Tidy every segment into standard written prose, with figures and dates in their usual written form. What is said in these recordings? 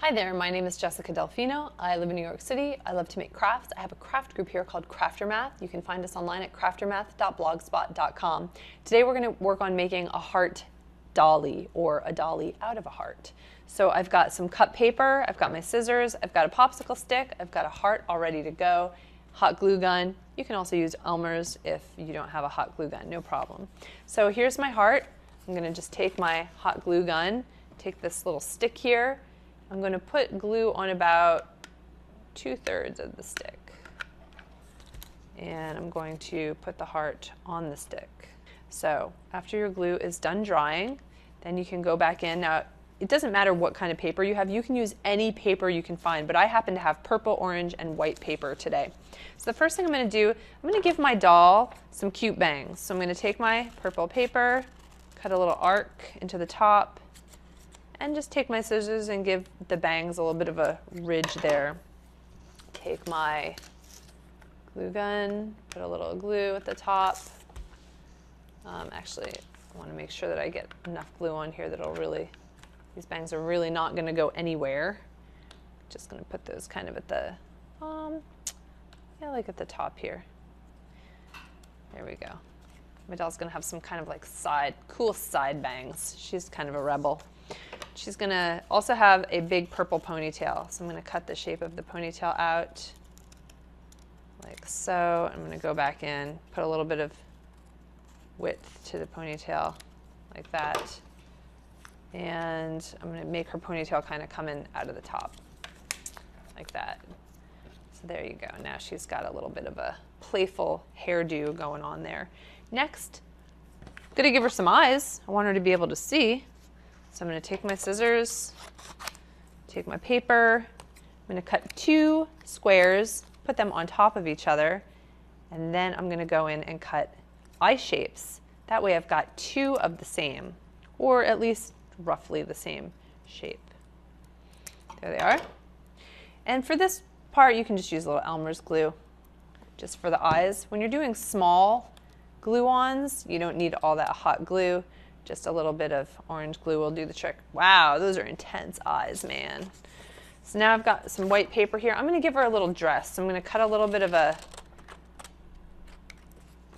Hi there, my name is Jessica Delfino. I live in New York City. I love to make crafts. I have a craft group here called Craftermath. You can find us online at craftermath.blogspot.com. Today we're going to work on making a heart dolly, or a dolly out of a heart. So I've got some cut paper, I've got my scissors, I've got a popsicle stick, I've got a heart all ready to go, hot glue gun. You can also use Elmer's if you don't have a hot glue gun, no problem. So here's my heart. I'm going to just take my hot glue gun, take this little stick here. I'm going to put glue on about 2/3 of the stick. And I'm going to put the heart on the stick. So after your glue is done drying, then you can go back in. Now, it doesn't matter what kind of paper you have. You can use any paper you can find, but I happen to have purple, orange, and white paper today. So the first thing I'm going to do, I'm going to give my doll some cute bangs. So I'm going to take my purple paper, cut a little arc into the top, and just take my scissors and give the bangs a little bit of a ridge there. Take my glue gun, put a little glue at the top. Actually, I want to make sure that I get enough glue on here that it'll really, these bangs are really not going to go anywhere. Just going to put those kind of at the, yeah, like at the top here. There we go. My doll's going to have some kind of like cool side bangs. She's kind of a rebel. She's going to also have a big purple ponytail. So I'm going to cut the shape of the ponytail out like so. I'm going to go back in, put a little bit of width to the ponytail like that. And I'm going to make her ponytail kind of come in out of the top like that. So there you go. Now she's got a little bit of a playful hairdo going on there. Next, I'm going to give her some eyes. I want her to be able to see. So I'm going to take my scissors, take my paper, I'm going to cut 2 squares, put them on top of each other, and then I'm going to go in and cut eye shapes. That way I've got 2 of the same, or at least roughly the same shape. There they are. And for this part, you can just use a little Elmer's glue just for the eyes. When you're doing small glue-ons, you don't need all that hot glue. Just a little bit of orange glue will do the trick. Wow, those are intense eyes, man. So now I've got some white paper here. I'm going to give her a little dress. I'm going to cut a little bit of a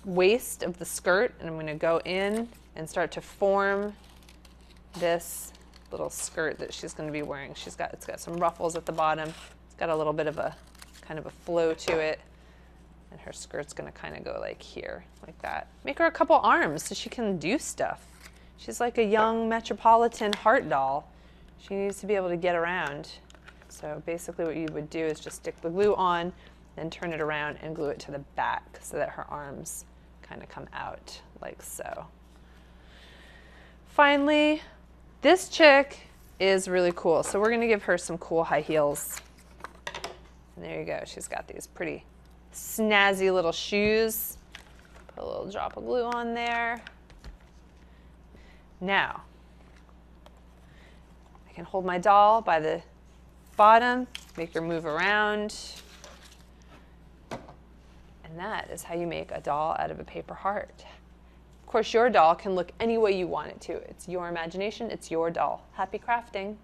waist of the skirt, and I'm going to go in and start to form this little skirt that she's going to be wearing. It's got some ruffles at the bottom. It's got a little bit of a kind of a flow to it. And her skirt's going to kind of go like here, like that. Make her a couple arms so she can do stuff. She's like a young metropolitan heart doll. She needs to be able to get around. So basically what you would do is just stick the glue on, then turn it around and glue it to the back so that her arms kind of come out like so. Finally, this chick is really cool. So we're going to give her some cool high heels. And there you go. She's got these pretty snazzy little shoes. Put a little drop of glue on there. Now, I can hold my doll by the bottom, make her move around. And that is how you make a doll out of a paper heart. Of course, your doll can look any way you want it to. It's your imagination, it's your doll. Happy crafting.